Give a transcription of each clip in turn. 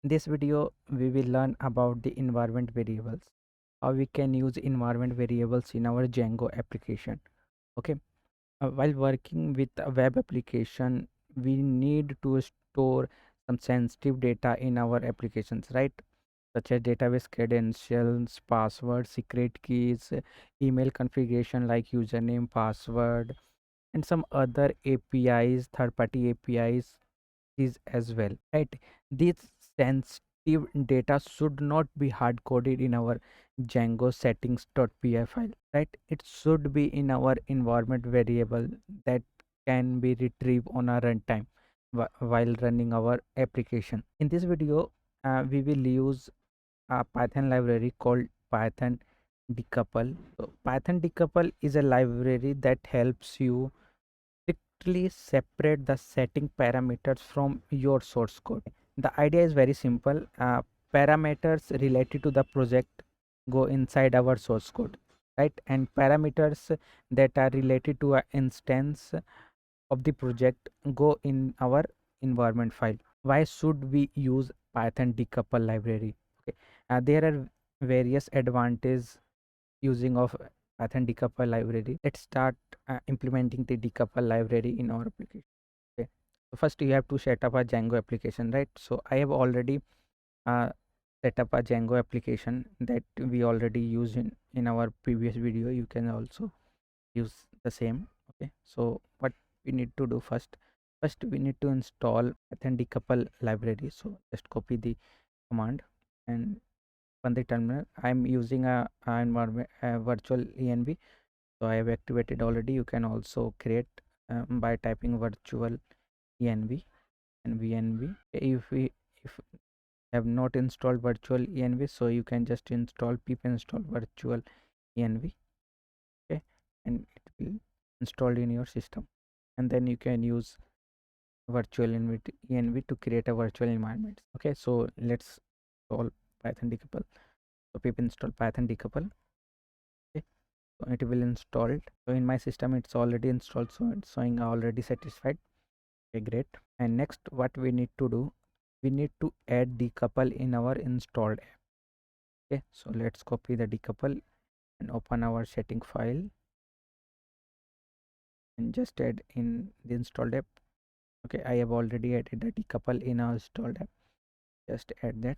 In this video, we will learn about the environment variables, how we can use environment variables in our Django application. Okay, while working with a web application, we need to store some sensitive data in our applications, right? Such as database credentials, passwords, secret keys, email configuration like username, password, and some other APIs, third-party APIs is as well, right? This sensitive data should not be hard coded in our Django settings.py file, right? It should be in our environment variable that can be retrieved on a runtime while running our application. In this video, we will use a Python library called Python Decouple. So Python Decouple is a library that helps you strictly separate the setting parameters from your source code. The idea is very simple. Parameters related to the project go inside our source code, right? And parameters that are related to an instance of the project go in our environment file. Why should we use Python decouple library? Okay, there are various advantages using of Python decouple library. Let's start implementing the decouple library in our application. Okay, so first you have to set up a Django application, right? So I have already uh, set up a Django application that we already used in our previous video. You can also use the same. Okay, so what we need to do first we need to install Python decouple library. So just copy the command and on the terminal. I'm using a environment virtual env, so I have activated already. You can also create by typing virtual env and vnv. If have not installed virtual env, so you can just install pip install virtual env. Okay, and it will install in your system, and then you can use virtual env to create a virtual environment. Okay, so let's install Python decouple. So pip install Python decouple. Okay, so it will install. So in my system it's already installed, so it's showing already satisfied. Okay, great. And next what we need to do, we need to add decouple in our installed app. Okay, so let's copy the decouple and open our setting file and just add in the installed app. Okay, I have already added the decouple in our installed app. Just add that.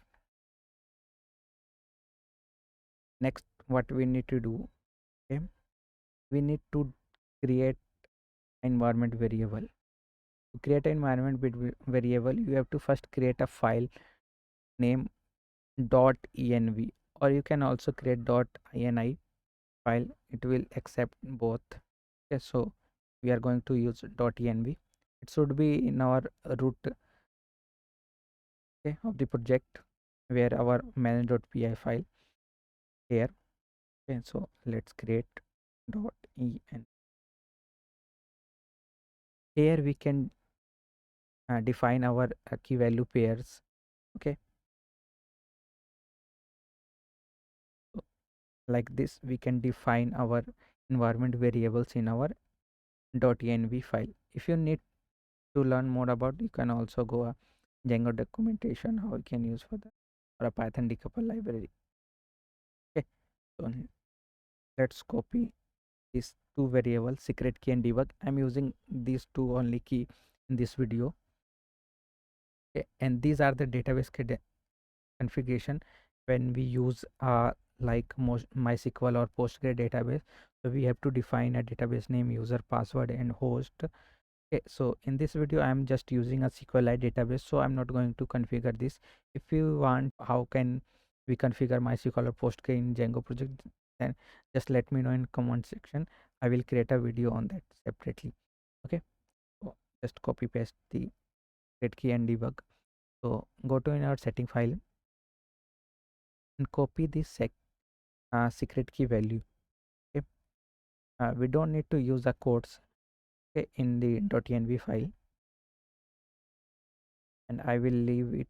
Next what we need to do, okay, we need to create environment variable. To create an environment variable, you have to first create a file name .env, or you can also create .ini file. It will accept both. Okay, so we are going to use .env. It should be in our root, okay, of the project where our manage.py file here. Okay, so let's create .env. Here we can define our key value pairs. Okay, so like this we can define our environment variables in our .env file. If you need to learn more about, you can also go a Django documentation how you can use for that, or a Python decouple library. Okay, so let's copy these two variables, secret key and debug. I'm using these two only key in this video. Okay, and these are the database configuration when we use like MySQL or Postgre database. So we have to define a database name, user, password, and host. Okay, so in this video I'm just using a SQLite database, so I'm not going to configure this. If you want how can we configure MySQL or Postgre in Django project, then just let me know in comment section. I will create a video on that separately. Okay, so just copy paste the get key and debug. So go to in our setting file and copy the secret key value. Okay, we don't need to use the codes, okay, in the .env file, and I will leave it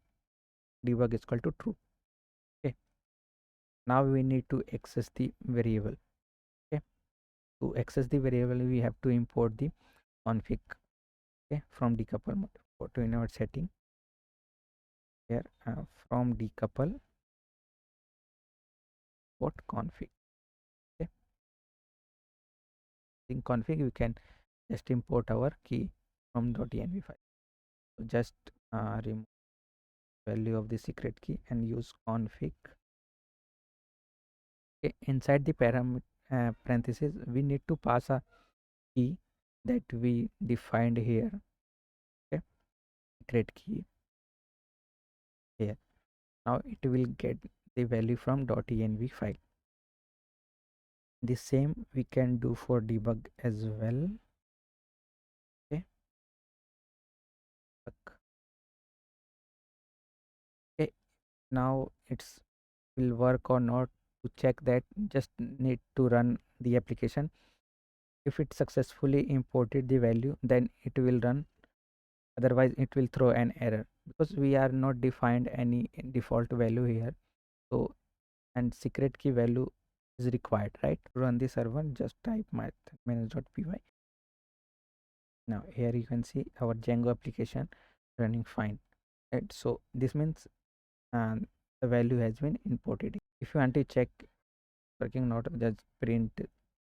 debug is equal to true. Okay, now we need to access the variable. Okay, to access the variable we have to import the config, okay, from decouple mode. Go to in our setting. here from decouple what config. Okay, in config we can just import our key from .env file. So just remove value of the secret key and use config. Okay, inside the parenthesis we need to pass a key that we defined here. Okay, secret key here. Now it will get the value from .env file. The same we can do for debug as well. Okay, okay. Now it's will work or not. To check that, just need to run the application. If it successfully imported the value, then it will run. Otherwise it will throw an error because we are not defined any default value here. So, and secret key value is required, right? To run the server, just type manage.py. Now here you can see our Django application running fine, right? So this means the value has been imported. If you want to check working not, just print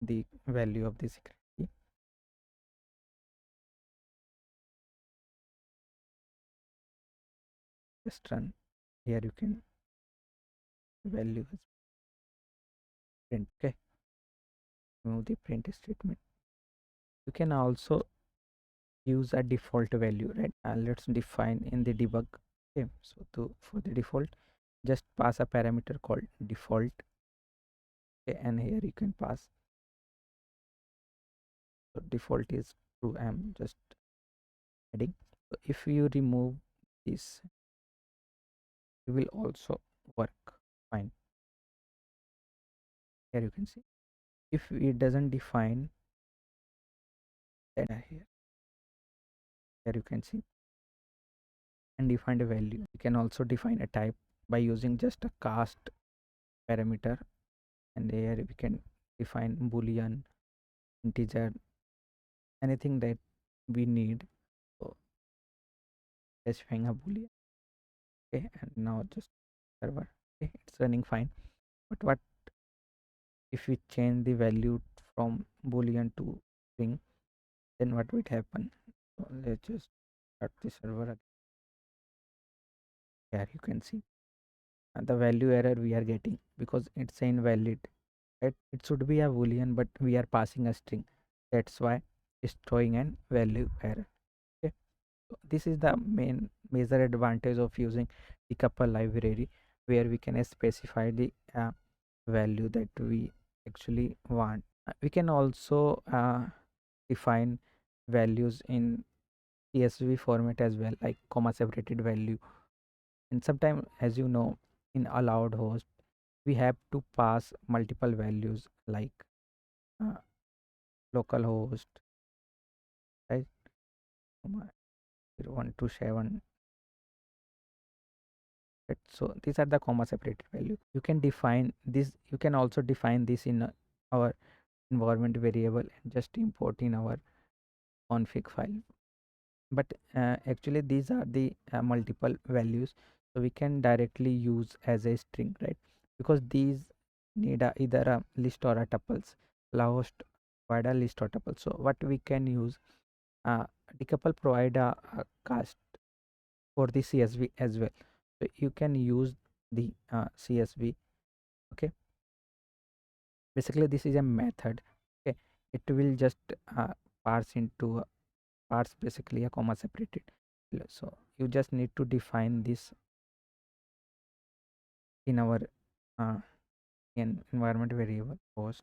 the value of the secret key. Just run. Here you can value is print. Okay, remove the print statement. You can also use a default value, right? Let's define in the debug. Okay, so for the default, just pass a parameter called default. Okay, and here you can pass, so default is true. I'm just adding. So if you remove this, it will also work fine. Here you can see if it doesn't define that here you can see and define a value. You can also define a type by using just a cast parameter, and here we can define boolean, integer, anything that we need. So specifying a boolean. Okay, and now just server. Okay, it's running fine. But what if we change the value from boolean to string? Then what would happen? So let's just start the server again. Here you can see the value error we are getting because it's invalid, right? It should be a boolean, but we are passing a string. That's why it's throwing an value error. Okay, so this is the main major advantage of using decouple library, where we can specify the value that we actually want. We can also define values in CSV format as well, like comma separated value. And sometimes, as you know, in allowed host we have to pass multiple values like uh, localhost, right? 0127, right? So these are the comma separated value. You can define this. You can also define this in our environment variable and just import in our config file. But actually these are the multiple values, so we can directly use as a string, right? Because these need either a list or a tuples. Last provide a list or tuple. So what we can use, decouple provide a cast for the CSV as well, so you can use the CSV. Okay, basically this is a method. Okay, it will just parse into parts basically a comma separated. So you just need to define this in our uh, environment variable host.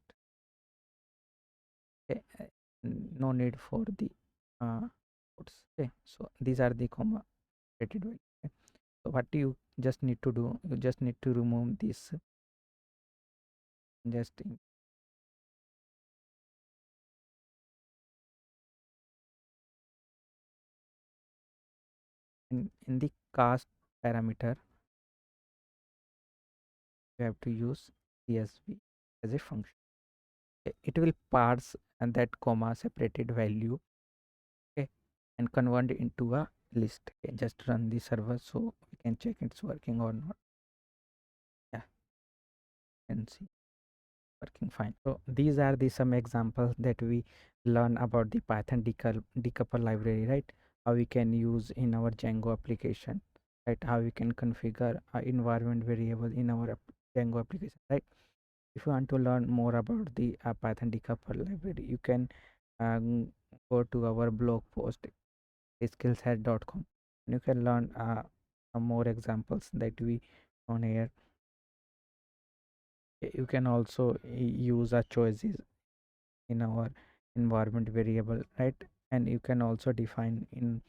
Okay, no need for the quotes. Okay, so these are the comma separated value. Okay. So what you just need to do, you just need to remove this, just in the cast parameter you have to use CSV as a function. Okay, it will parse and that comma separated value, okay, and convert it into a list. Okay, just run the server so we can check it's working or not. Yeah, can see working fine. So these are the some examples that we learn about the Python decouple library, right? How we can use in our Django application, right? How we can configure a environment variable in our Django application, right? If you want to learn more about the Python decouple library, you can um, go to our blog post skillshat.com. You can learn some more examples that we on here. You can also use our choices in our environment variable, right? And you can also define in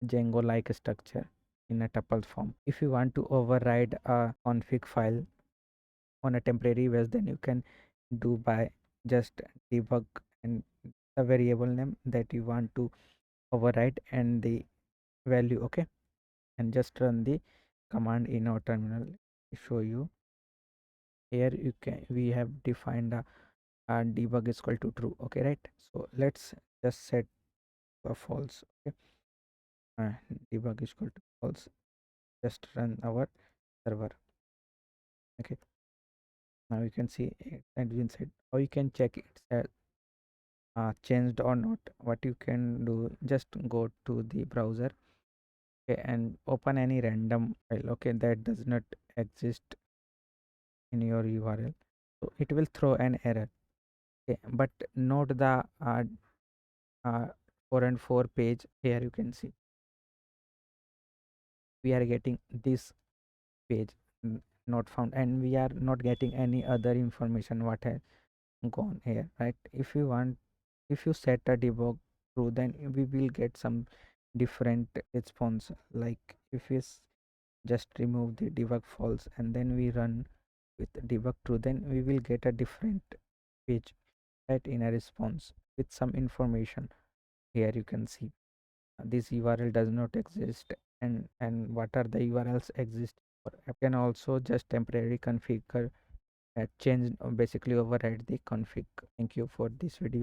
Django like structure in a tuple form. If you want to override a config file on a temporary base, then you can do by just debug and the variable name that you want to override and the value, okay, and just run the command in our terminal. Show you here, you can we have defined a debug is equal to true, okay, right? So let's just set a false, okay. uh, Debug is equal to false, just run our server, okay. Now you can see it and inside, or you can check it's changed or not. What you can do, just go to the browser, okay, and open any random file, okay, that does not exist in your URL. So it will throw an error, okay, but note the uh, 4 and 4 page. Here you can see we are getting this page not found, and we are not getting any other information what has gone here, right? If you want, if you set a debug true, then we will get some different response. Like if we just remove the debug false and then we run with debug true, then we will get a different page, right, in a response with some information. Here you can see this URL does not exist, and what are the URLs exist for. I can also just temporarily configure change, basically override the config. Thank you for this video.